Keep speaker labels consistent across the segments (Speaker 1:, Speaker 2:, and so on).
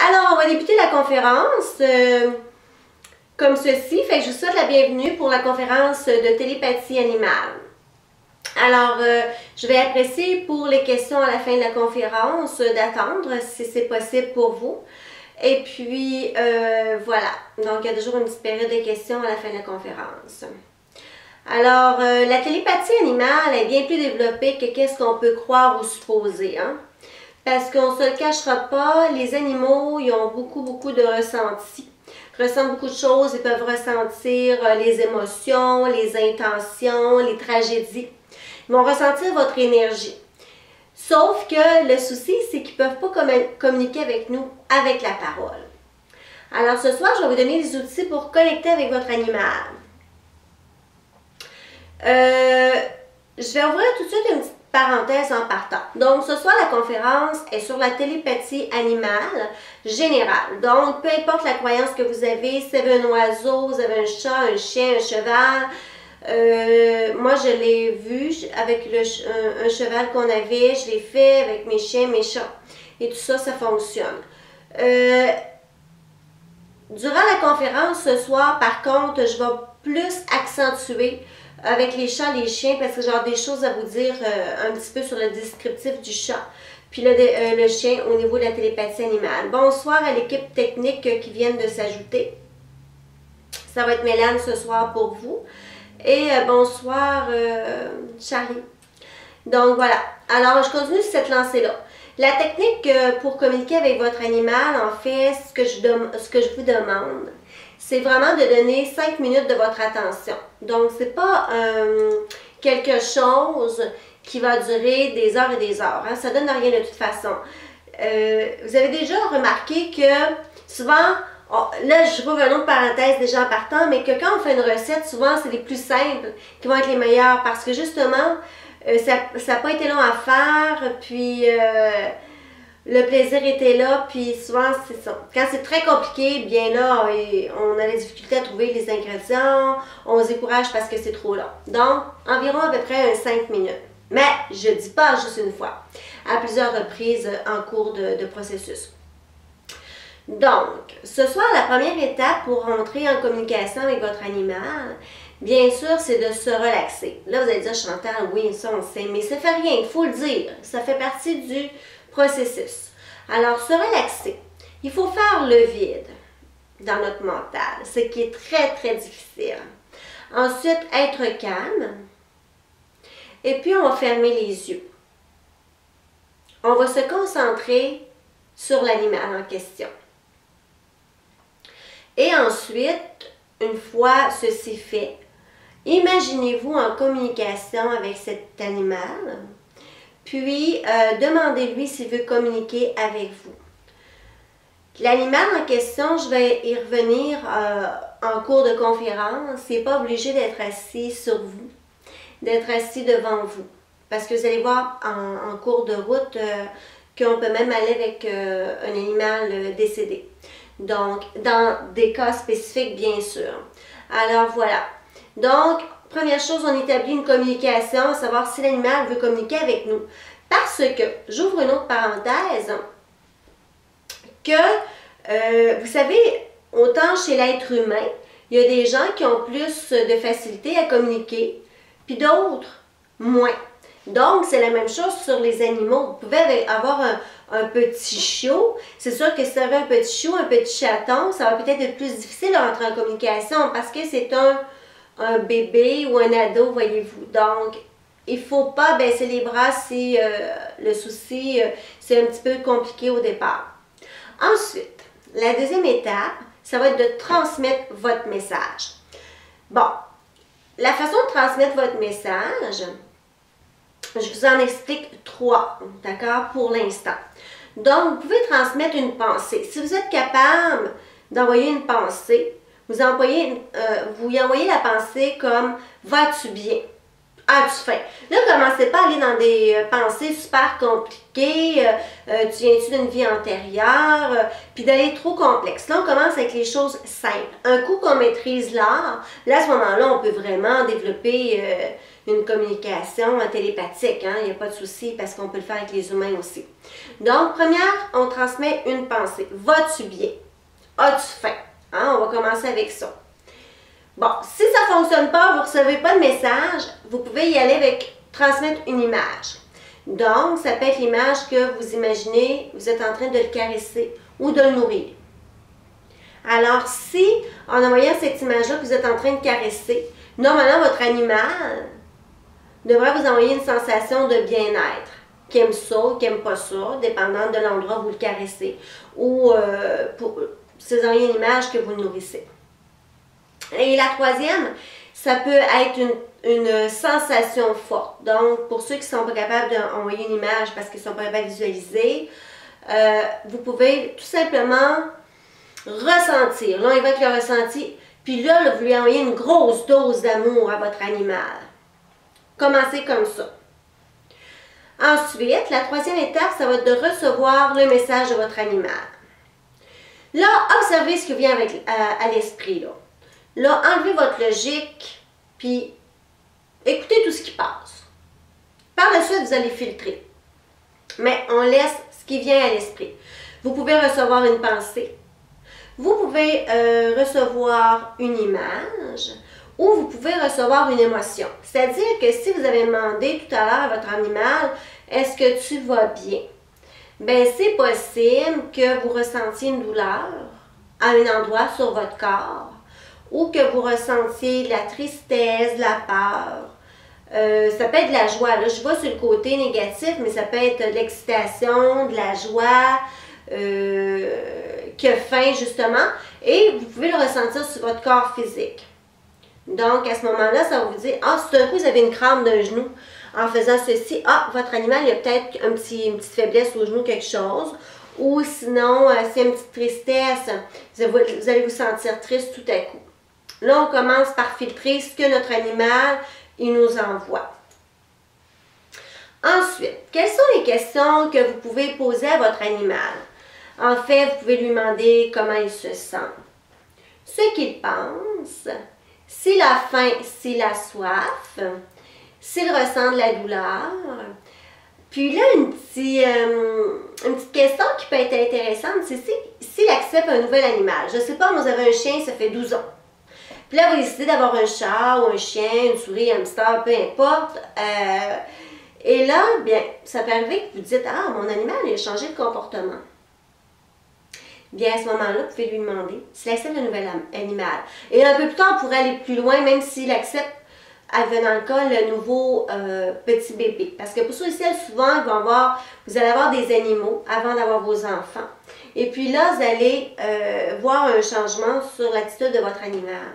Speaker 1: Alors, on va débuter la conférence comme ceci. Fait que je vous souhaite la bienvenue pour la conférence de télépathie animale. Alors, je vais apprécier pour les questions à la fin de la conférence d'attendre si c'est possible pour vous. Et puis, voilà. Donc, il y a toujours une petite période de questions à la fin de la conférence. Alors, la télépathie animale est bien plus développée que qu'est-ce qu'on peut croire ou supposer, hein? Parce qu'on ne se le cachera pas, les animaux, ils ont beaucoup de ressentis. Ils ressentent beaucoup de choses, ils peuvent ressentir les émotions, les intentions, les tragédies. Ils vont ressentir votre énergie. Sauf que le souci, c'est qu'ils ne peuvent pas communiquer avec nous avec la parole. Alors ce soir, je vais vous donner des outils pour connecter avec votre animal. Je vais ouvrir tout de suite une petite parenthèse en partant. Donc, ce soir, la conférence est sur la télépathie animale générale. Donc, peu importe la croyance que vous avez, si vous avez un oiseau, vous avez un chat, un chien, un cheval. Moi, je l'ai vu avec un cheval qu'on avait. Je l'ai fait avec mes chiens, mes chats. Et tout ça, ça fonctionne. Durant la conférence ce soir, par contre, je vais plus accentuer avec les chats, les chiens, parce que j'ai des choses à vous dire un petit peu sur le descriptif du chat, puis le chien au niveau de la télépathie animale. Bonsoir à l'équipe technique qui vient de s'ajouter. Ça va être Mélane ce soir pour vous. Et bonsoir Charlie. Donc voilà. Alors, je continue sur cette lancée-là. La technique pour communiquer avec votre animal, en fait, ce que je vous demande, c'est vraiment de donner 5 minutes de votre attention. Donc, ce n'est pas quelque chose qui va durer des heures et des heures. Hein? Ça ne donne rien de toute façon. Vous avez déjà remarqué que souvent, là, je rouvre une autre parenthèse déjà en partant, mais que quand on fait une recette, souvent, c'est les plus simples qui vont être les meilleures parce que justement, ça n'a pas été long à faire, puis le plaisir était là, puis souvent, c'est ça. Quand c'est très compliqué, bien là, on a la difficulté à trouver les ingrédients, on se décourage parce que c'est trop long. Donc, environ à peu près 5 minutes. Mais je ne dis pas juste une fois, à plusieurs reprises en cours de processus. Donc, ce soir, la première étape pour rentrer en communication avec votre animal, bien sûr, c'est de se relaxer. Là, vous allez dire, Chantal, oui, ça on sait, mais ça ne fait rien, il faut le dire. Ça fait partie du processus. Alors, se relaxer. Il faut faire le vide dans notre mental, ce qui est très difficile. Ensuite, être calme. Et puis, on va fermer les yeux. On va se concentrer sur l'animal en question. Et ensuite, une fois ceci fait, imaginez-vous en communication avec cet animal, puis demandez-lui s'il veut communiquer avec vous. L'animal en question, je vais y revenir en cours de conférence, il n'est pas obligé d'être assis sur vous, d'être assis devant vous. Parce que vous allez voir en cours de route qu'on peut même aller avec un animal décédé. Donc, dans des cas spécifiques, bien sûr. Alors, voilà. Donc, première chose, on établit une communication, savoir si l'animal veut communiquer avec nous. Parce que, j'ouvre une autre parenthèse, que, vous savez, autant chez l'être humain, il y a des gens qui ont plus de facilité à communiquer, puis d'autres, moins. Donc, c'est la même chose sur les animaux. Vous pouvez avoir un petit chiot. C'est sûr que si vous avez un petit chiot, un petit chaton, ça va peut-être être plus difficile à entrer en communication parce que c'est un bébé ou un ado, voyez-vous. Donc, il ne faut pas baisser les bras si le souci, c'est un petit peu compliqué au départ. Ensuite, la deuxième étape, ça va être de transmettre votre message. Bon, la façon de transmettre votre message, je vous en explique 3, d'accord, pour l'instant. Donc, vous pouvez transmettre une pensée. Si vous êtes capable d'envoyer une pensée, vous y envoyez la pensée comme « Vas-tu bien? As-tu faim? » Là, commencez pas à aller dans des pensées super compliquées, tu viens-tu d'une vie antérieure, puis d'aller trop complexe. Là, on commence avec les choses simples. Un coup qu'on maîtrise l'art, là, à ce moment-là, on peut vraiment développer une communication télépathique, hein? Il n'y a pas de souci parce qu'on peut le faire avec les humains aussi. Donc, première, on transmet une pensée. Vas-tu bien? As-tu faim? Hein? On va commencer avec ça. Bon, si ça ne fonctionne pas, vous ne recevez pas de message, vous pouvez y aller avec transmettre une image. Donc, ça peut être l'image que vous imaginez, vous êtes en train de le caresser ou de le nourrir. Alors, si, en envoyant cette image-là que vous êtes en train de caresser, normalement, votre animal devrait vous envoyer une sensation de bien-être. Qui aime ça, qui n'aime pas ça, dépendant de l'endroit où vous le caressez. Ou c'est envoyer une image que vous le nourrissez. Et la troisième, ça peut être une sensation forte. Donc, pour ceux qui ne sont pas capables d'envoyer une image parce qu'ils ne sont pas capables de visualiser, vous pouvez tout simplement ressentir. Là, on évoque le ressenti. Puis là, vous lui envoyez une grosse dose d'amour à votre animal. Commencez comme ça. Ensuite, la troisième étape, ça va être de recevoir le message de votre animal. Là, observez ce qui vient à l'esprit. Là, enlevez votre logique, puis écoutez tout ce qui passe. Par la suite, vous allez filtrer. Mais on laisse ce qui vient à l'esprit. Vous pouvez recevoir une pensée. Vous pouvez recevoir une image ou vous pouvez recevoir une émotion. C'est-à-dire que si vous avez demandé tout à l'heure à votre animal, est-ce que tu vas bien? Bien, c'est possible que vous ressentiez une douleur à un endroit sur votre corps ou que vous ressentiez de la tristesse, de la peur. Ça peut être de la joie. Là, je vois sur le côté négatif, mais ça peut être de l'excitation, de la joie, qui a faim justement. Et vous pouvez le ressentir sur votre corps physique. Donc, à ce moment-là, ça va vous dire, ah, si tout d'un coup, vous avez une crampe d'un genou, en faisant ceci, ah, votre animal, il a peut-être une petite faiblesse au genou, quelque chose. Ou sinon, s'il y a une petite tristesse, vous allez vous sentir triste tout à coup. Là, on commence par filtrer ce que notre animal, il nous envoie. Ensuite, quelles sont les questions que vous pouvez poser à votre animal? En fait, vous pouvez lui demander comment il se sent, ce qu'il pense, s'il a faim, s'il a soif, s'il ressent de la douleur. Puis là, une petite question qui peut être intéressante, c'est s'il accepte un nouvel animal. Je ne sais pas, vous avez un chien, ça fait 12 ans. Puis là, vous décidez d'avoir un chat ou un chien, une souris, un hamster, peu importe. Et là, bien, ça peut arriver que vous dites, ah, mon animal, il a changé de comportement. Bien, à ce moment-là, vous pouvez lui demander s'il accepte un nouvel animal. Et un peu plus tard, on pourrait aller plus loin, même s'il accepte, dans le cas, le nouveau petit bébé. Parce que pour ceux et celles, souvent, vous allez avoir des animaux avant d'avoir vos enfants. Et puis là, vous allez voir un changement sur l'attitude de votre animal.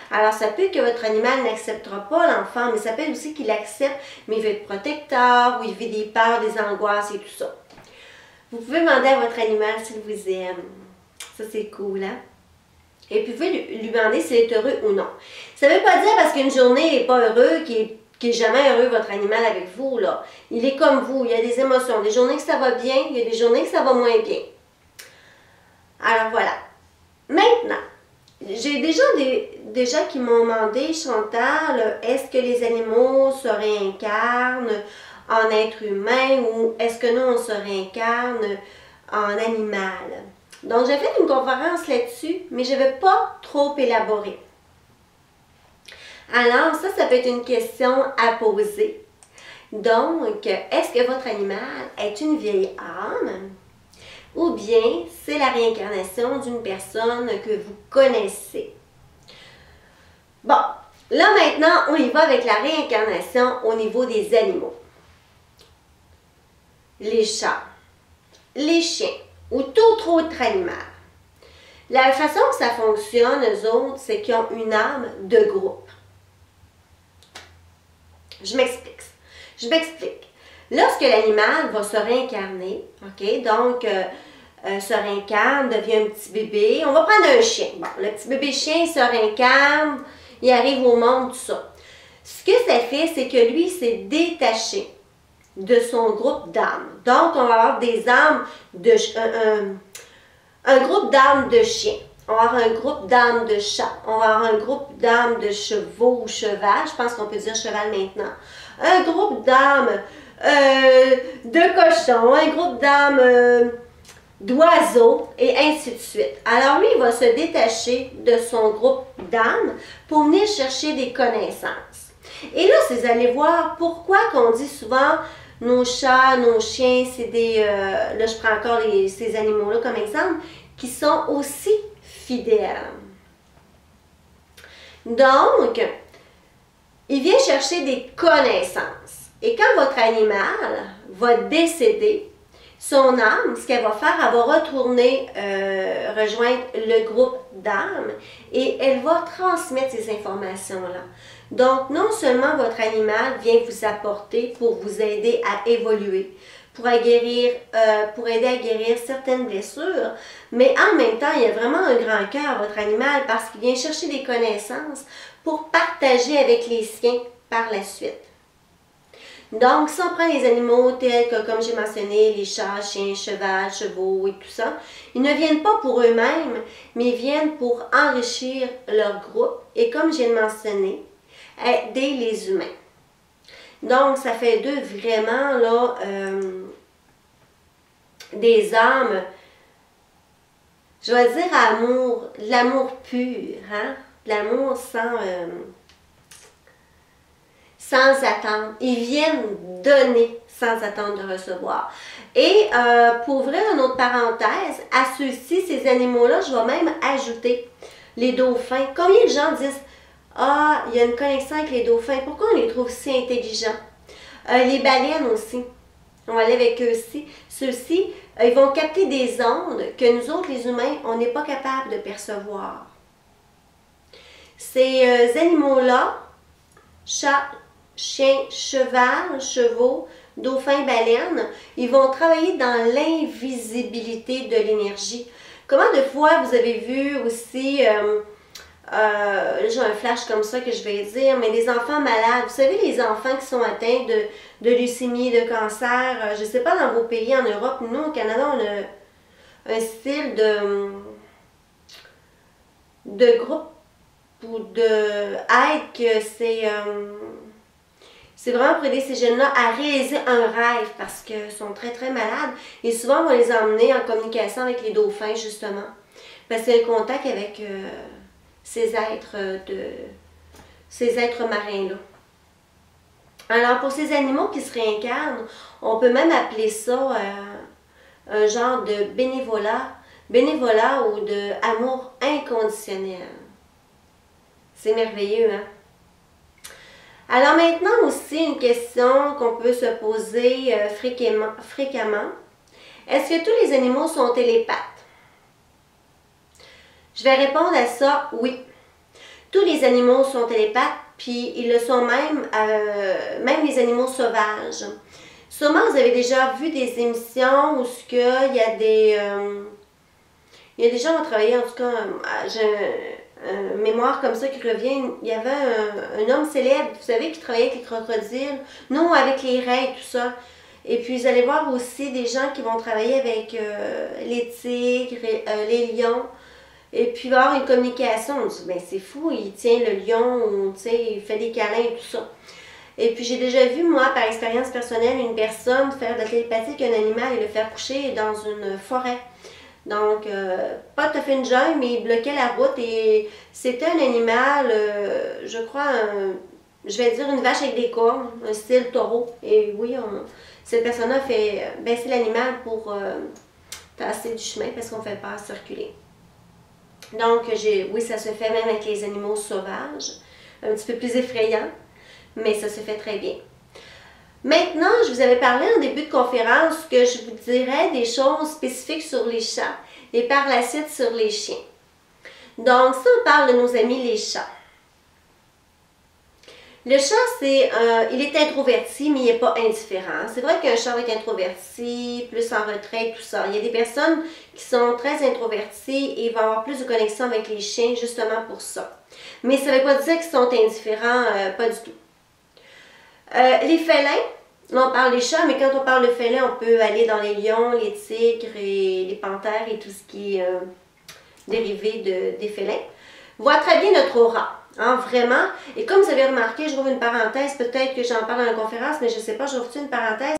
Speaker 1: Alors, ça peut que votre animal n'acceptera pas l'enfant, mais ça peut aussi qu'il accepte, mais il veut être protecteur, ou il vit des peurs, des angoisses et tout ça. Vous pouvez demander à votre animal s'il vous aime. Ça, c'est cool, hein? Et puis, vous pouvez lui demander s'il est heureux ou non. Ça ne veut pas dire parce qu'une journée, il n'est pas heureux, qu'il n'est jamais heureux, votre animal, avec vous, là. Il est comme vous, il y a des émotions. Des journées que ça va bien, il y a des journées que ça va moins bien. Alors, voilà. Maintenant, j'ai des gens qui m'ont demandé, Chantal, est-ce que les animaux se réincarnent en être humain ou est-ce que nous, on se réincarne en animal? Donc, j'ai fait une conférence là-dessus, mais je ne vais pas trop élaborer. Alors, ça peut être une question à poser. Donc, est-ce que votre animal est une vieille âme? Ou bien c'est la réincarnation d'une personne que vous connaissez. Bon, là maintenant, on y va avec la réincarnation au niveau des animaux. Les chats, les chiens ou tout autre animal. La façon que ça fonctionne, eux autres, c'est qu'ils ont une âme de groupe. Je m'explique. Lorsque l'animal va se réincarner, ok, donc se réincarne, devient un petit bébé. On va prendre un chien. Bon, le petit bébé chien se réincarne, il arrive au monde, tout ça. Ce que ça fait, c'est que lui s'est détaché de son groupe d'âmes. Donc, on va avoir des âmes un groupe d'âmes de chiens. On va avoir un groupe d'âmes de chat. On va avoir un groupe d'âmes de chevaux ou cheval. Je pense qu'on peut dire cheval maintenant. Un groupe d'âmes de cochons. Un groupe d'âmes d'oiseaux et ainsi de suite. Alors lui, il va se détacher de son groupe d'âmes pour venir chercher des connaissances. Et là, vous allez voir pourquoi qu'on dit souvent nos chats, nos chiens, c'est des... là, je prends encore ces animaux-là comme exemple, qui sont aussi fidèles. Donc, il vient chercher des connaissances. Et quand votre animal va décéder, son âme, ce qu'elle va faire, elle va retourner rejoindre le groupe d'âmes et elle va transmettre ces informations-là. Donc, non seulement votre animal vient vous apporter pour vous aider à évoluer, pour aider à guérir certaines blessures, mais en même temps, il y a vraiment un grand cœur, votre animal, parce qu'il vient chercher des connaissances pour partager avec les siens par la suite. Donc, si on prend les animaux tels que, comme j'ai mentionné, les chats, chiens, cheval, chevaux et tout ça, ils ne viennent pas pour eux-mêmes, mais ils viennent pour enrichir leur groupe et, comme j'ai mentionné, aider les humains. Donc, ça fait d'eux vraiment là, des âmes, je vais dire amour, l'amour pur, hein? L'amour sans attendre. Ils viennent donner sans attendre de recevoir. Et pour ouvrir une autre parenthèse, à ceux-ci, ces animaux-là, je vais même ajouter les dauphins. Combien de gens disent « Ah, il y a une connexion avec les dauphins. Pourquoi on les trouve si intelligents? » Les baleines aussi. On va aller avec eux aussi. Ceux-ci, ils vont capter des ondes que nous autres, les humains, on n'est pas capable de percevoir. Ces animaux-là, chats, chiens, cheval, chevaux, dauphins, baleines, ils vont travailler dans l'invisibilité de l'énergie. Comment de fois vous avez vu aussi, j'ai un flash comme ça que je vais dire, mais des enfants malades. Vous savez, les enfants qui sont atteints de leucémie, de cancer, je ne sais pas dans vos pays en Europe, nous au Canada, on a un style de groupe ou de aide que c'est vraiment pour aider ces jeunes-là à réaliser un rêve parce qu'ils sont très très malades. Et souvent, on va les emmener en communication avec les dauphins, justement. Parce qu'il y a un contact avec ces êtres marins-là. Alors, pour ces animaux qui se réincarnent, on peut même appeler ça un genre de bénévolat ou de amour inconditionnel. C'est merveilleux, hein? Alors maintenant aussi, une question qu'on peut se poser fréquemment. Est-ce que tous les animaux sont télépathes? Je vais répondre à ça, oui. Tous les animaux sont télépathes, puis ils le sont même les animaux sauvages. Sûrement, vous avez déjà vu des émissions où il y a des gens qui ont travaillé, en tout cas, mémoire comme ça qui revient. Il y avait un homme célèbre, vous savez, qui travaillait avec les crocodiles, non, avec les raies, tout ça. Et puis, vous allez voir aussi des gens qui vont travailler avec les tigres, les lions. Et puis, il va y avoir une communication. On dit, ben c'est fou, il tient le lion, il fait des câlins et tout ça. Et puis, j'ai déjà vu, moi, par expérience personnelle, une personne faire de la télépathie avec un animal et le faire coucher dans une forêt. Donc, pas tout à fait une jungle, mais il bloquait la route et c'était un animal, je crois, je vais dire une vache avec des cornes, un style taureau. Et oui, cette personne-là fait baisser l'animal pour tasser du chemin parce qu'on ne fait pas circuler. Donc, oui, ça se fait même avec les animaux sauvages, un petit peu plus effrayant, mais ça se fait très bien. Maintenant, je vous avais parlé en début de conférence que je vous dirais des choses spécifiques sur les chats et par la suite sur les chiens. Donc, si on parle de nos amis les chats. Le chat, il est introverti, mais il n'est pas indifférent. C'est vrai qu'un chat va être introverti, plus en retrait, tout ça. Il y a des personnes qui sont très introverties et vont avoir plus de connexion avec les chiens justement pour ça. Mais ça ne veut pas dire qu'ils sont indifférents, pas du tout. Les félins, là on parle des chats, mais quand on parle de félins, on peut aller dans les lions, les tigres et les panthères et tout ce qui est dérivés des félins, voit très bien notre aura. Hein, vraiment. Et comme vous avez remarqué, je rouvre une parenthèse, peut-être que j'en parle dans la conférence, mais je ne sais pas, j'ouvre une parenthèse.